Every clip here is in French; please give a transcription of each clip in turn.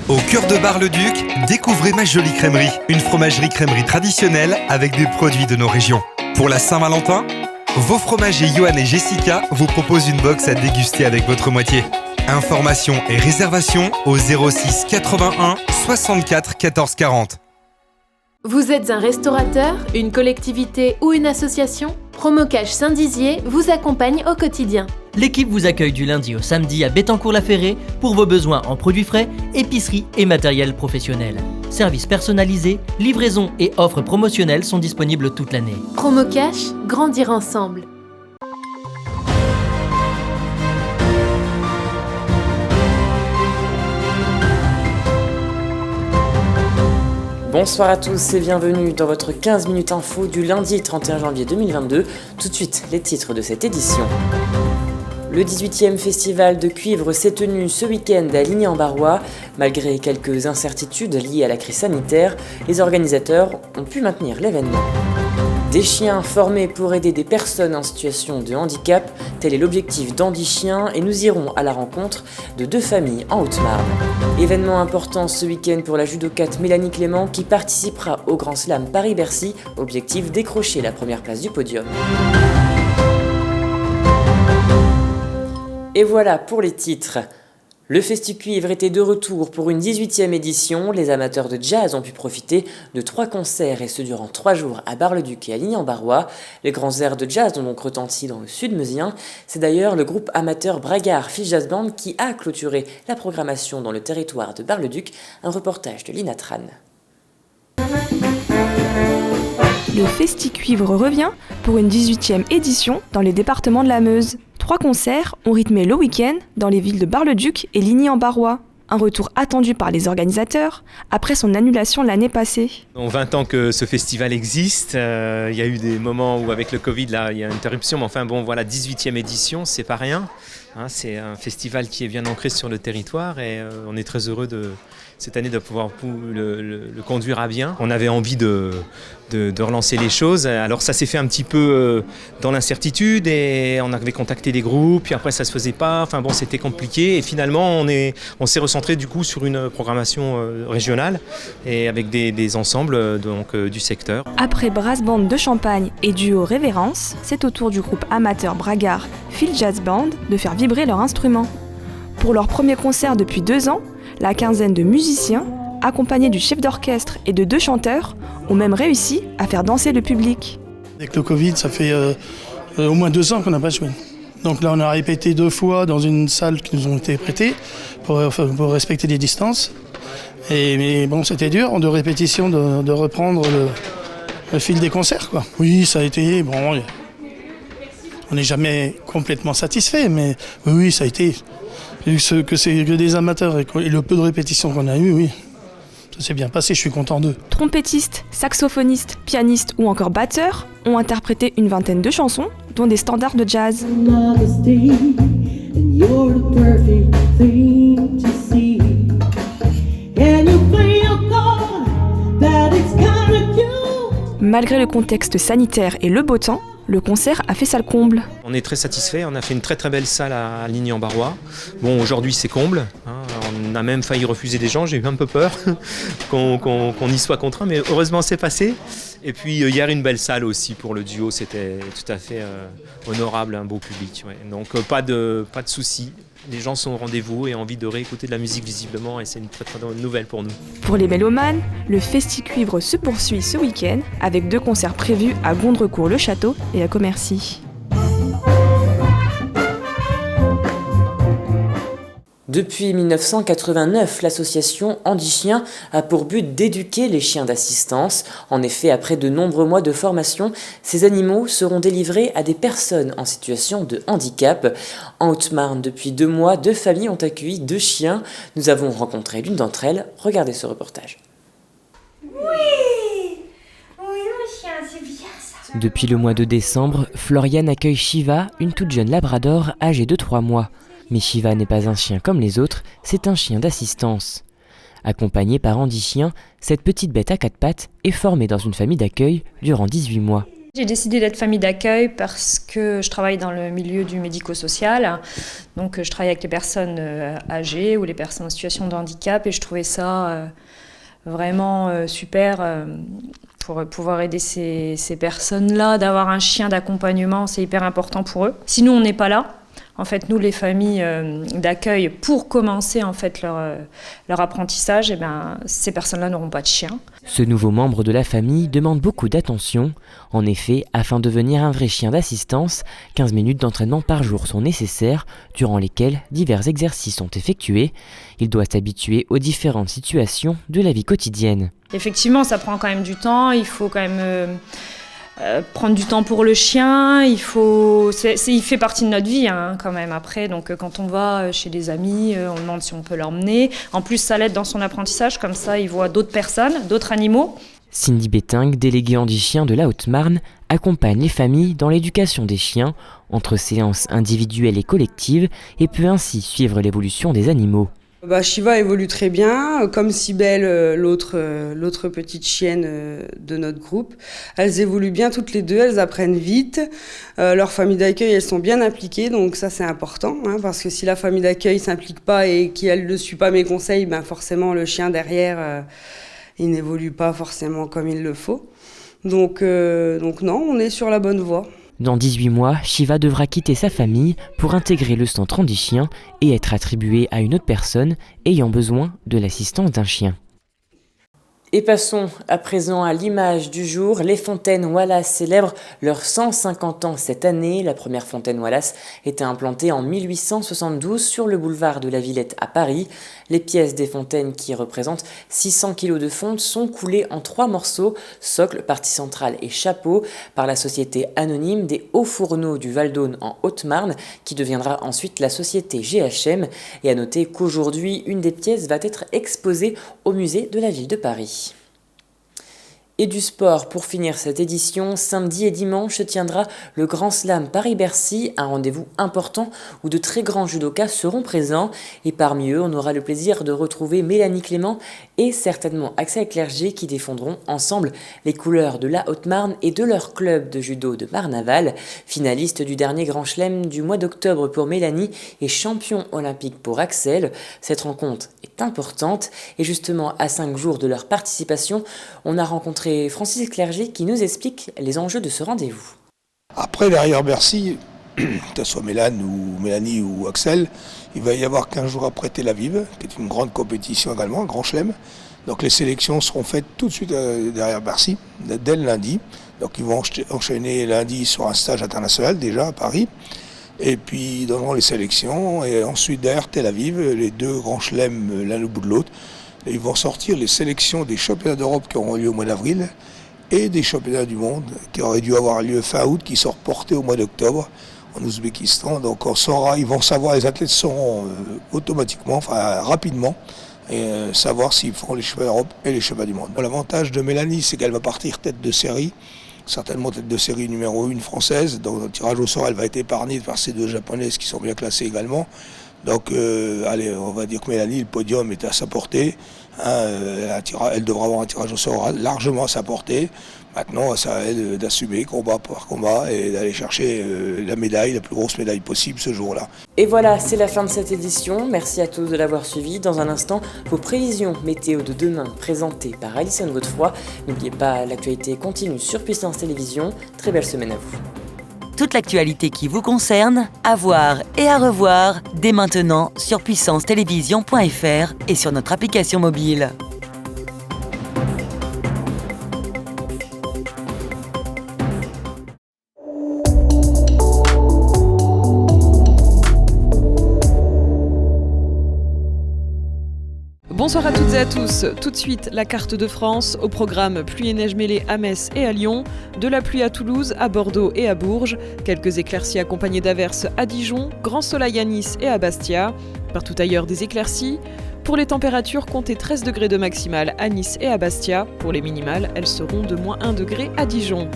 Au cœur de Bar-le-Duc, découvrez Ma Jolie Crèmerie, une fromagerie crèmerie traditionnelle avec des produits de nos régions. Pour la Saint-Valentin, vos fromagers Johan et Jessica vous proposent une box à déguster avec votre moitié. Informations et réservations au 06 81 64 14 40. Vous êtes un restaurateur, une collectivité ou une association ? Promocash Saint-Dizier vous accompagne au quotidien. L'équipe vous accueille du lundi au samedi à Bettencourt-la-Ferrée pour vos besoins en produits frais, épicerie et matériel professionnel. Services personnalisés, livraison et offres promotionnelles sont disponibles toute l'année. Promocash, grandir ensemble. Bonsoir à tous et bienvenue dans votre 15 minutes info du lundi 31 janvier 2022. Tout de suite, les titres de cette édition. Le 18e festival de cuivre s'est tenu ce week-end à Ligny-en-Barrois. Malgré quelques incertitudes liées à la crise sanitaire, les organisateurs ont pu maintenir l'événement. Des chiens formés pour aider des personnes en situation de handicap, tel est l'objectif d'Andy Chien et nous irons à la rencontre de 2 familles en Haute-Marne. Événement important ce week-end pour la judokate Mélanie Clément qui participera au Grand Slam Paris-Bercy, objectif décrocher la première place du podium. Et voilà pour les titres. Le Festi-Cuivre était de retour pour une 18e édition. Les amateurs de jazz ont pu profiter de 3 concerts et ce durant 3 jours à Bar-le-Duc et à Ligny-en-Barrois. Les grands airs de jazz ont donc retenti dans le sud meusien. C'est d'ailleurs le groupe amateur Bragard Phil Jazz Band qui a clôturé la programmation dans le territoire de Bar-le-Duc. Un reportage de Lina Tran. Le Festi-Cuivre revient pour une 18e édition dans les départements de la Meuse. 3 concerts ont rythmé le week-end dans les villes de Bar-le-Duc et Ligny-en-Barrois. Un retour attendu par les organisateurs après son annulation l'année passée. En 20 ans que ce festival existe, il y a eu des moments où avec le Covid, là, il y a une interruption, mais enfin bon, voilà, 18e édition, c'est pas rien. C'est un festival qui est bien ancré sur le territoire et on est très heureux cette année de pouvoir le conduire à bien. On avait envie de relancer les choses. Alors ça s'est fait un petit peu dans l'incertitude et on avait contacté des groupes, puis après ça se faisait pas. Enfin bon, c'était compliqué et finalement on s'est recentré du coup sur une programmation régionale et avec des ensembles du secteur. Après Brass Band de Champagne et duo Révérence, c'est au tour du groupe amateur Bragard Phil Jazz Band de faire vibrer leurs instruments. Pour leur premier concert depuis 2 ans, la quinzaine de musiciens, accompagnés du chef d'orchestre et de 2 chanteurs, ont même réussi à faire danser le public. Avec le Covid, ça fait au moins 2 ans qu'on n'a pas joué. Donc là, on a répété 2 fois dans une salle qui nous ont été prêtées pour respecter les distances. Mais bon, c'était dur en 2 répétitions de reprendre le fil des concerts, quoi. Oui, ça a été bon. On n'est jamais complètement satisfait, mais oui, ça a été. Vu que c'est que des amateurs et le peu de répétitions qu'on a eu, oui, ça s'est bien passé, je suis content d'eux. Trompettistes, saxophonistes, pianistes ou encore batteurs ont interprété une vingtaine de chansons, dont des standards de jazz. Malgré le contexte sanitaire et le beau temps, le concert a fait salle comble. On est très satisfait, on a fait une très très belle salle à Ligny-en-Barrois. Bon, aujourd'hui c'est comble, on a même failli refuser des gens, j'ai eu un peu peur qu'on y soit contraint, mais heureusement c'est passé. Et puis hier une belle salle aussi pour le duo, c'était tout à fait honorable, un beau public. Ouais. Donc pas de soucis. Les gens sont au rendez-vous et ont envie de réécouter de la musique visiblement et c'est une très très bonne nouvelle pour nous. Pour les mélomanes, le Festi-Cuivre se poursuit ce week-end avec 2 concerts prévus à Gondrecourt-le-Château et à Commercy. Depuis 1989, l'association Andy Chien a pour but d'éduquer les chiens d'assistance. En effet, après de nombreux mois de formation, ces animaux seront délivrés à des personnes en situation de handicap. En Haute-Marne, depuis 2 mois, 2 familles ont accueilli 2 chiens. Nous avons rencontré l'une d'entre elles. Regardez ce reportage. Oui, mon chien, c'est bien ça. Depuis le mois de décembre, Floriane accueille Shiva, une toute jeune labrador âgée de 3 mois. Mais Shiva n'est pas un chien comme les autres, c'est un chien d'assistance. Accompagnée par Andy Chien, cette petite bête à 4 pattes est formée dans une famille d'accueil durant 18 mois. J'ai décidé d'être famille d'accueil parce que je travaille dans le milieu du médico-social. Donc je travaille avec les personnes âgées ou les personnes en situation de handicap et je trouvais ça vraiment super pour pouvoir aider ces personnes-là, d'avoir un chien d'accompagnement, c'est hyper important pour eux. Sinon, on n'est pas là. En fait, nous, les familles d'accueil, pour commencer en fait leur apprentissage, ces personnes-là n'auront pas de chien. Ce nouveau membre de la famille demande beaucoup d'attention. En effet, afin de devenir un vrai chien d'assistance, 15 minutes d'entraînement par jour sont nécessaires, durant lesquelles divers exercices sont effectués. Il doit s'habituer aux différentes situations de la vie quotidienne. Effectivement, ça prend quand même du temps, il faut quand même... prendre du temps pour le chien, il fait partie de notre vie quand même après, donc quand on va chez des amis, on demande si on peut l'emmener. En plus ça l'aide dans son apprentissage, comme ça il voit d'autres personnes, d'autres animaux. Cindy Béting, déléguée handi-chien de la Haute-Marne, accompagne les familles dans l'éducation des chiens, entre séances individuelles et collectives, et peut ainsi suivre l'évolution des animaux. Shiva évolue très bien, comme Cybèle, l'autre petite chienne de notre groupe. Elles évoluent bien toutes les deux, elles apprennent vite. Leurs familles d'accueil, elles sont bien impliquées, donc ça c'est important, parce que si la famille d'accueil s'implique pas et qu'elle ne suit pas mes conseils, forcément le chien derrière, il n'évolue pas forcément comme il le faut. Donc non, on est sur la bonne voie. Dans 18 mois, Shiva devra quitter sa famille pour intégrer le centre handi-chien et être attribué à une autre personne ayant besoin de l'assistance d'un chien. Et passons à présent à l'image du jour. Les fontaines Wallace célèbrent leurs 150 ans cette année. La première fontaine Wallace était implantée en 1872 sur le boulevard de la Villette à Paris. Les pièces des fontaines, qui représentent 600 kg de fonte, sont coulées en 3 morceaux, socle, partie centrale et chapeau, par la société anonyme des Hauts Fourneaux du Val-d'Aune en Haute-Marne, qui deviendra ensuite la société GHM. Et à noter qu'aujourd'hui, une des pièces va être exposée au musée de la ville de Paris. Et du sport, pour finir cette édition, samedi et dimanche se tiendra le Grand Slam Paris-Bercy, un rendez-vous important où de très grands judokas seront présents. Et parmi eux, on aura le plaisir de retrouver Mélanie Clément et certainement Axel Clerget qui défendront ensemble les couleurs de la Haute-Marne et de leur club de judo de Marnaval. Finaliste du dernier Grand Chelem du mois d'octobre pour Mélanie et champion olympique pour Axel, cette rencontre est importante. Et justement, à 5 jours de leur participation, on a rencontré Francis Clerget qui nous explique les enjeux de ce rendez-vous. Après, derrière Bercy, que ce soit Mélanie ou Axel, il va y avoir 15 jours après Tel Aviv, qui est une grande compétition également, un grand chelem. Donc les sélections seront faites tout de suite derrière Bercy, dès le lundi. Donc ils vont enchaîner lundi sur un stage international déjà à Paris. Et puis ils donneront les sélections. Et ensuite derrière Tel Aviv, les 2 grands chelems l'un au bout de l'autre. Et ils vont sortir les sélections des championnats d'Europe qui auront lieu au mois d'avril et des championnats du monde qui auraient dû avoir lieu fin août, qui sont reportés au mois d'octobre en Ouzbékistan. Donc ils vont savoir, les athlètes sauront automatiquement, rapidement, savoir s'ils feront les championnats d'Europe et les championnats du monde. L'avantage de Mélanie, c'est qu'elle va partir tête de série, certainement tête de série numéro 1 française. Dans le tirage au sort, elle va être épargnée par ces 2 japonaises qui sont bien classées également. Donc, on va dire que Mélanie, le podium est à sa portée. Elle devra avoir un tirage au sort largement à sa portée. Maintenant, c'est à elle d'assumer combat par combat et d'aller chercher la médaille, la plus grosse médaille possible ce jour-là. Et voilà, c'est la fin de cette édition. Merci à tous de l'avoir suivi. Dans un instant, vos prévisions météo de demain présentées par Alison Godefroy. N'oubliez pas, l'actualité continue sur Puissance Télévision. Très belle semaine à vous. Toute l'actualité qui vous concerne, à voir et à revoir dès maintenant sur puissancetélévision.fr et sur notre application mobile. Bonsoir à toutes et à tous. Tout de suite, la carte de France. Au programme, pluie et neige mêlée à Metz et à Lyon, de la pluie à Toulouse, à Bordeaux et à Bourges, quelques éclaircies accompagnées d'averses à Dijon, grand soleil à Nice et à Bastia, partout ailleurs des éclaircies. Pour les températures, comptez 13 degrés de maximale à Nice et à Bastia. Pour les minimales, elles seront de -1 degré à Dijon.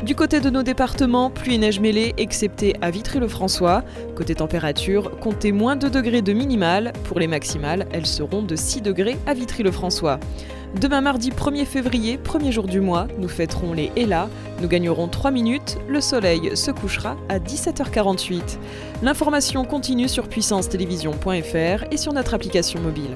Du côté de nos départements, pluie et neige mêlée, excepté à Vitry-le-François. Côté température, comptez moins 2 degrés de minimale. Pour les maximales, elles seront de 6 degrés à Vitry-le-François. Demain mardi 1er février, premier jour du mois, nous fêterons les Hélas. Nous gagnerons 3 minutes, le soleil se couchera à 17h48. L'information continue sur puissancetélévision.fr et sur notre application mobile.